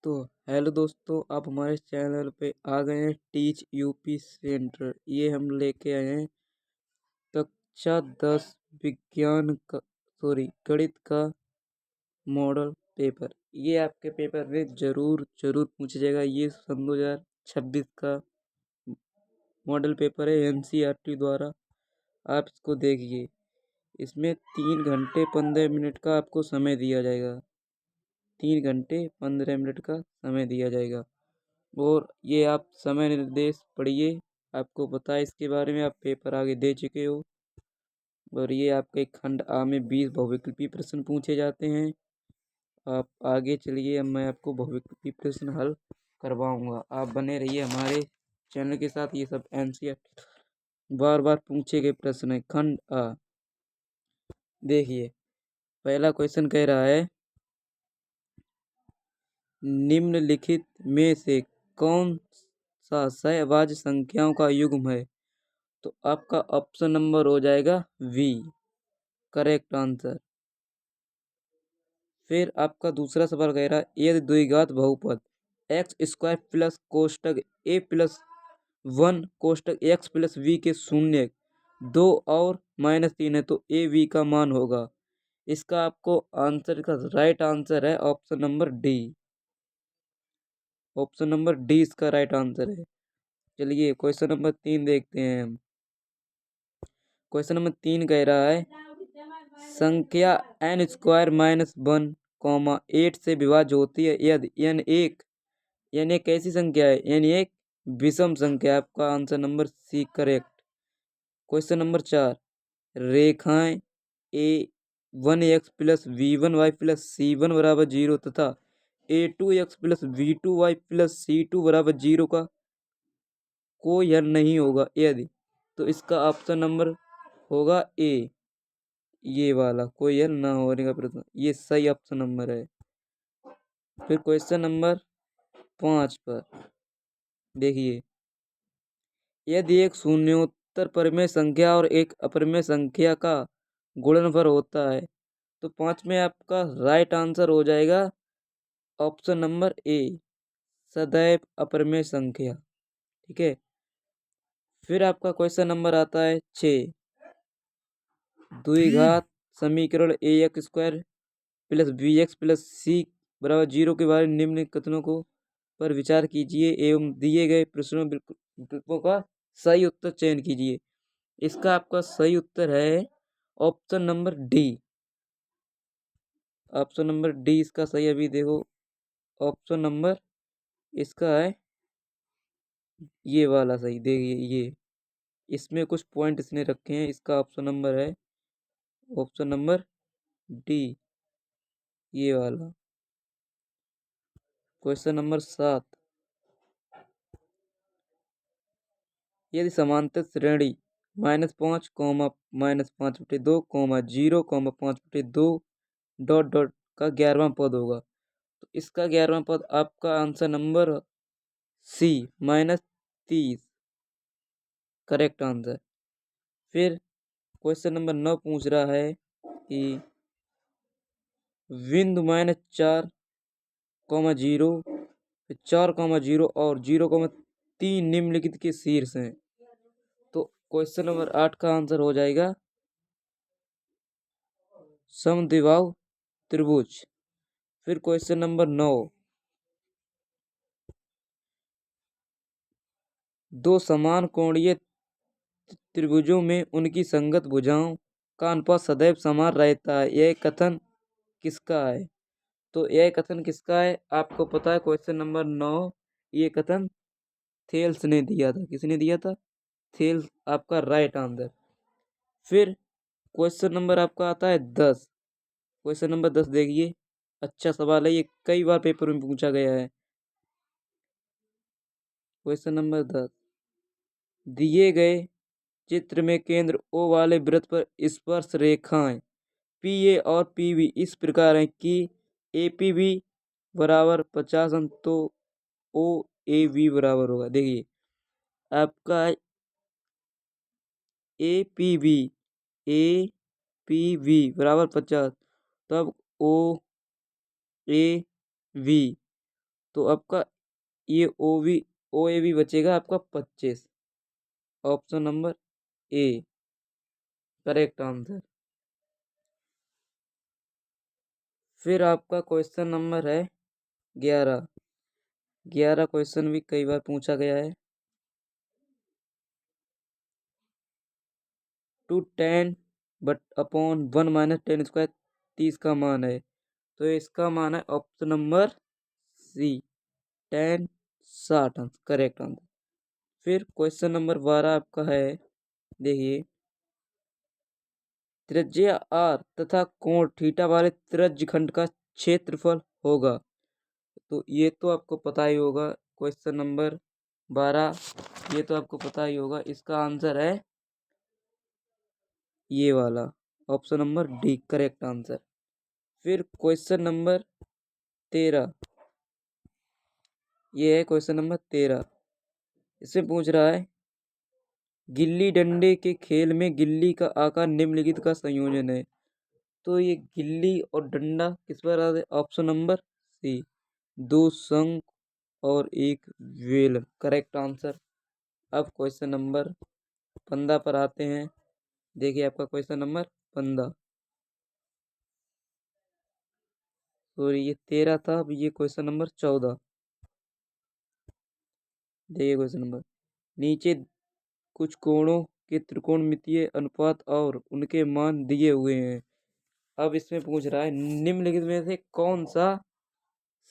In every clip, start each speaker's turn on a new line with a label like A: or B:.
A: तो हेलो दोस्तों, आप हमारे चैनल पे आ गए हैं टीच यूपी सेंटर। ये हम लेके आए हैं कक्षा 10 विज्ञान का गणित का मॉडल पेपर। ये आपके पेपर में जरूर जरूर पूछा जाएगा। ये सन 2026 का मॉडल पेपर है एनसीईआरटी द्वारा। आप इसको देखिए। इसमें 3 घंटे 15 मिनट का आपको समय दिया जाएगा। 3 घंटे 15 मिनट का समय दिया जाएगा। और ये आप समय निर्देश पढ़िए। आपको पता है इसके बारे में, आप पेपर आगे दे चुके हो। और ये आपके खंड आ में 20 बहुविकल्पी प्रश्न पूछे जाते हैं। आप आगे चलिए, अब मैं आपको बहुविकल्पी प्रश्न हल करवाऊंगा। आप बने रहिए हमारे चैनल के साथ। ये सब एनसीईआरटी बार बार पूछे गए प्रश्न है। खंड आ, देखिए पहला क्वेश्चन कह रहा है निम्नलिखित में से कौन सा सहभाज्य संख्याओं का युग्म है। तो आपका ऑप्शन नंबर हो जाएगा वी, करेक्ट आंसर। फिर आपका दूसरा सवाल कह रहा है यदि द्विघात बहुपद एक्स स्क्वायर प्लस कोष्टक ए प्लस 1 कोष्टक एक्स प्लस वी के शून्य 2 और -3 है तो ए वी का मान होगा। इसका आपको आंसर का राइट आंसर है option number D. Option number D इसका राइट आंसर है। चलिए क्वेश्चन नंबर 3 देखते हैं हम। क्वेश्चन नंबर 3 कह रहा है संख्या n स्क्वायर -1 8 से विभाज्य होती है यदि n एक कैसी संख्या है। n एक विषम संख्या। आपका answer number C correct. Question number 4 रेखाएं ए 1x plus v1y plus c1 बराबर 0 तथा a2x plus v2y plus c2 बराबर 0 का कोई हल नहीं होगा यदि। तो इसका ऑप्शन नंबर होगा ए, ये वाला कोई हल ना होने का प्रश्न। ये सही ऑप्शन नंबर है। फिर क्वेश्चन नंबर 5 पर देखिए यदि एक शून्योत्तर परिमेय संख्या और एक अपरिमेय संख्या का गुणनफल होता है तो 5 में आपका राइट आंसर हो जाएगा ऑप्शन नंबर ए, सदैव अपरिमेय संख्या। ठीक है। फिर आपका क्वेश्चन नंबर आता है 6 द्विघात समीकरण a x square plus b x plus c बराबर 0 के बारे में निम्न कथनों को पर विचार कीजिए एवं दिए गए प्रश्नों विकल्पों का सही उत्तर चयन कीजिए। इसका आपका सही उत्तर है option number D. Option number D इसका सही। अभी देखो ऑप्शन नंबर इसका है ये वाला सही। देखिए ये इसमें कुछ पॉइंट इसने रखे हैं। इसका ऑप्शन नंबर है ऑप्शन नंबर डी, ये वाला। क्वेश्चन नंबर 7 यदि समांतर श्रेणी -5 -5/2 0 5/2 डॉट डॉट का 11वां पद होगा तो इसका 11वां पद आपका answer number C -30 correct answer. फिर क्वेश्चन नंबर 9 पूछ रहा है कि बिंदु -4 0 और 0,3 निम्नलिखित के शीर्ष हैं। तो क्वेश्चन नंबर 8 का आंसर हो जाएगा समद्विबाहु त्रिभुज। फिर क्वेश्चन नंबर 9 दो समान कोणीय त्रिभुजों में उनकी संगत भुजाओं का अनुपात सदैव समान रहता है, यह कथन किसका है। तो यह कथन किसका है आपको पता है। क्वेश्चन नंबर 9 ये कथन थेल्स ने दिया था। किसने दिया था? थेल्स आपका राइट आंसर। फिर क्वेश्चन नंबर आपका आता है 10। क्वेश्चन नंबर 10 देखिए, अच्छा सवाल है, ये कई बार पेपर में पूछा गया है। क्वेश्चन नंबर 10 दिए गए चित्र में केंद्र ओ वाले वृत्त पर स्पर्श रेखाएं पी ए और पी बी इस प्रकार है कि ए पी बी बराबर 50 अंक तो ओ ए बी बराबर होगा। देखिए आपका ए पी बी बराबर 50 तो अब ओ ए वी तो आपका ये ओ ए भी बचेगा आपका 25। Option number A correct answer. फिर आपका क्वेश्चन नंबर है 11। 11 क्वेश्चन भी कई बार पूछा गया है। 210 बट अपॉन 1 - 10² 30 का मान है। तो इसका मान है option number C 10 60 answer correct answer. फिर क्वेश्चन नंबर 12 आपका है, देखिए, त्रिज्या आर तथा कोण थीटा वाले त्रिज्यखंड का क्षेत्रफल होगा। तो ये तो आपको पता ही होगा। क्वेश्चन नंबर 12 ये तो आपको पता ही होगा। इसका आंसर है ये वाला option number D correct answer. फिर क्वेश्चन नंबर 13, ये है क्वेश्चन नंबर 13। इसमें पूछ रहा है गिल्ली डंडे के खेल में गिल्ली का आकार निम्नलिखित का संयोजन है। तो ये गिल्ली और डंडा किस पर आते हैं? ऑप्शन नंबर सी 2 शंख और 1 वेल करेक्ट आंसर। अब क्वेश्चन नंबर 15 पर आते हैं। देखिए आपका क्वेश्चन नंबर 15, सॉरी ये 13 था। अब ये क्वेश्चन नंबर 14। देखिए क्वेश्चन नंबर, नीचे कुछ कोणों के त्रिकोणमितीय अनुपात और उनके मान दिए हुए हैं। अब इसमें पूछ रहा है निम्नलिखित में से कौन सा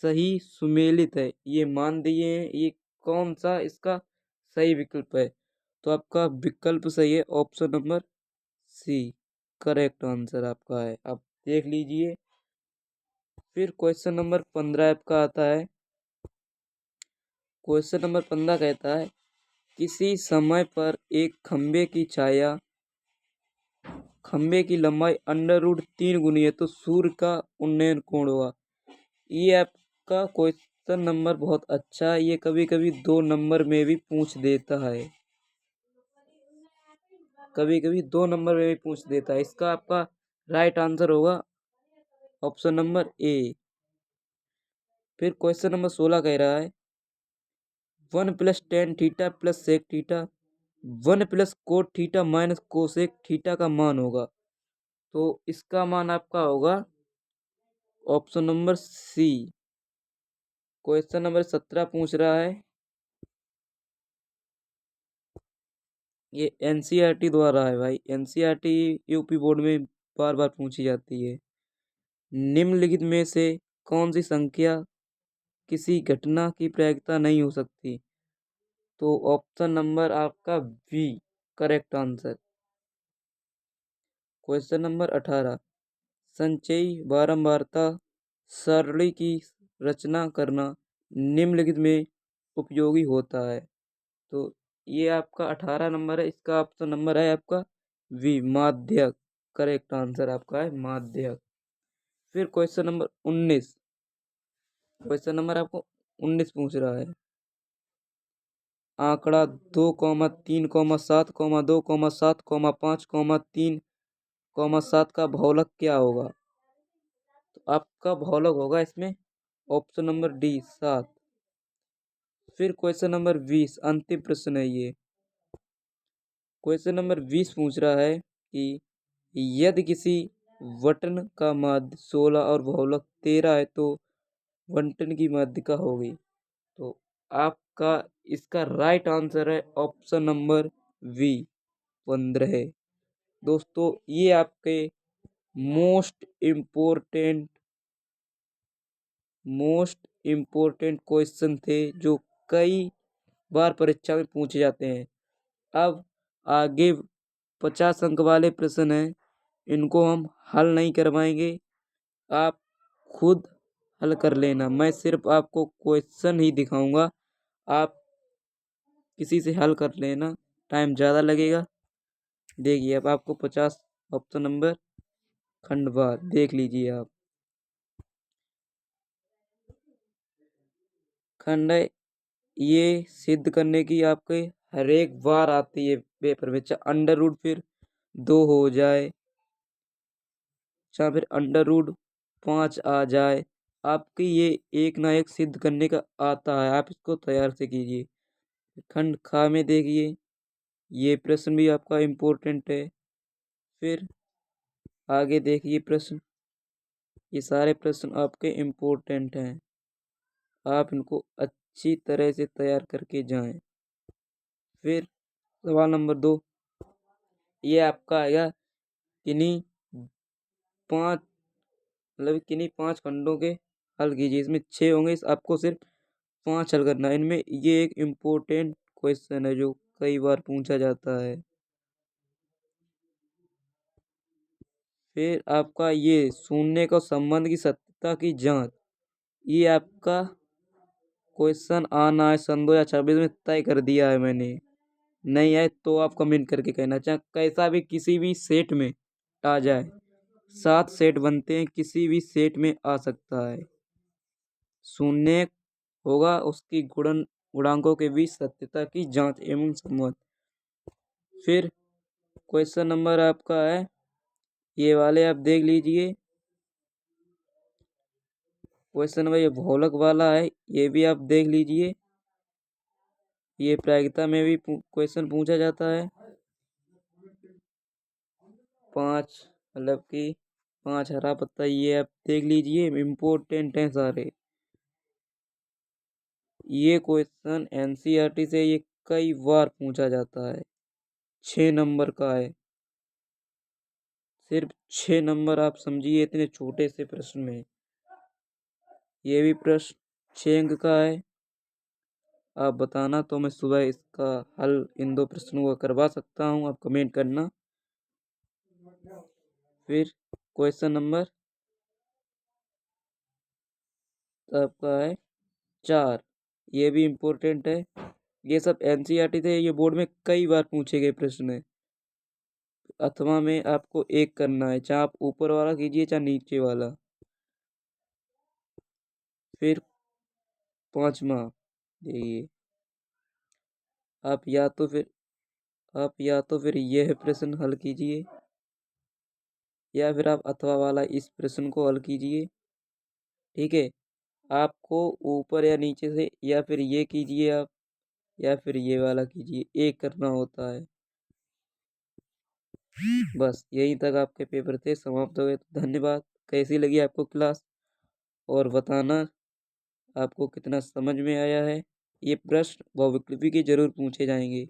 A: सही सुमेलित है। ये मान दिए हैं, ये कौन सा इसका सही विकल्प है। तो आपका विकल्प सही है option number C correct answer आपका है। आप देख लीजिए। फिर क्वेश्चन नंबर 15 आपका आता है। क्वेश्चन नंबर 15 कहता है किसी समय पर एक खंबे की छाया खंबे की लंबाई √3 गुनी है तो सूर्य का उन्नयन कोण होगा। ये आपका क्वेश्चन नंबर बहुत अच्छा है। ये कभी कभी 2 नंबर में भी पूछ देता है। कभी कभी 2 नंबर में भी पूछ देता है। इसका आपका राइट आंसर होगा ऑप्शन नंबर ए। फिर क्वेश्चन नंबर 16 कह रहा है 1 + tan theta + sec theta 1 + cot theta - cosec theta का मान होगा। तो इसका मान आपका होगा option number C. Question number 17 पूछ रहा है, ये एनसीईआरटी द्वारा है भाई। एनसीईआरटी यूपी बोर्ड में बार बार पूछी जाती है। निम्नलिखित में से कौन सी संख्या किसी घटना की प्रायिकता नहीं हो सकती। तो ऑप्शन नंबर आपका B correct answer. Question number 18 संचयी बारंबारता सारणी की रचना करना निम्नलिखित में उपयोगी होता है। तो ये आपका 18 नंबर है। इसका ऑप्शन नंबर है आपका वी माध्यक करेक्ट आंसर आपका है माध्यक। फिर क्वेश्चन नंबर 19, क्वेश्चन नंबर आपको 19 पूछ रहा है आंकड़ा 2,3,7,2,7,5,3,7 का भौलक क्या होगा। तो आपका भौलक होगा इसमें ऑप्शन नंबर डी 7। फिर क्वेश्चन नंबर 20 अंतिम प्रश्न है ये। क्वेश्चन नंबर 20 पूछ रहा है कि यदि किसी बटन का माध्य 16 और भौलक 13 है तो बंटन की माध्यिका होगी। तो आपका इसका राइट आंसर है ऑप्शन नंबर वी 15। दोस्तों ये आपके मोस्ट इम्पोर्टेंट क्वेश्चन थे जो कई बार परीक्षा में पूछे जाते हैं। अब आगे 50 अंक वाले प्रश्न हैं, इनको हम हल नहीं करवाएंगे, आप खुद हल कर लेना। मैं सिर्फ आपको क्वेश्चन ही दिखाऊंगा, आप किसी से हल कर लेना, टाइम ज़्यादा लगेगा। देखिए अब आपको 50 ऑप्शन नंबर खंडवा देख लीजिए आप। खंड ये सिद्ध करने की आपके हर एक बार आती है पेपर में, चाहे √ फिर 2 हो जाए, चाहे फिर √ 5 आ जाए, आपकी ये एक ना एक सिद्ध करने का आता है, आप इसको तैयार से कीजिए। खंड खा में देखिए, ये प्रश्न भी आपका इम्पोर्टेंट है। फिर आगे देखिए प्रश्न, ये सारे प्रश्न आपके इम्पोर्टेंट हैं, आप इनको अच्छी तरह से तैयार करके जाएं। फिर सवाल नंबर 2, ये आपका आएगा किन्हीं पांच, मतलब किन्हीं 5 खंडों के हल कीजिए। इसमें 6 होंगे, इस आपको सिर्फ 5 हल करना है। इनमें ये एक इम्पोर्टेंट क्वेश्चन है जो कई बार पूछा जाता है। फिर आपका ये शून्य का संबंध की सत्यता की जांच, ये आपका क्वेश्चन आना है सन 2026 में, तय कर दिया है मैंने। नहीं आए तो आप कमेंट करके कहना, चाहे कैसा भी किसी भी सेट में आ जाए। 7 सेट बनते हैं, किसी भी सेट में आ सकता है। शून्य होगा, उसकी गुणांकों के बीच सत्यता की जांच एवं संबंध। फिर क्वेश्चन नंबर आपका है, ये वाले आप देख लीजिए। क्वेश्चन नंबर ये भौलक वाला है, ये भी आप देख लीजिए। ये प्रायिकता में भी क्वेश्चन पूछा जाता है। 5 मतलब कि 5 हरा पत्ता, ये आप देख लीजिए, इम्पोर्टेंट हैं सारे। ये क्वेश्चन एनसीईआरटी से ये कई बार पूछा जाता है। 6 नंबर का है, सिर्फ 6 नंबर, आप समझिए इतने छोटे से प्रश्न में। ये भी प्रश्न 6 अंक का है। आप बताना तो मैं सुबह इसका हल इन 2 प्रश्नों का करवा सकता हूँ, आप कमेंट करना। फिर क्वेश्चन नंबर आपका है 4, ये भी इम्पोर्टेंट है। ये सब एनसीईआरटी से, ये बोर्ड में कई बार पूछे गए प्रश्न है। अथवा में आपको एक करना है, चाहे आप ऊपर वाला कीजिए चाहे नीचे वाला। फिर 5वां देखिए, आप या तो फिर यह प्रश्न हल कीजिए, या फिर आप अथवा वाला इस प्रश्न को हल कीजिए। ठीक है, आपको ऊपर या नीचे से, या फिर ये कीजिए आप, या फिर ये वाला कीजिए, एक करना होता है। बस यहीं तक आपके पेपर थे, समाप्त हो गए। तो धन्यवाद। कैसी लगी आपको क्लास, और बताना आपको कितना समझ में आया है। ये प्रश्न बहुविकल्पी के जरूर पूछे जाएंगे।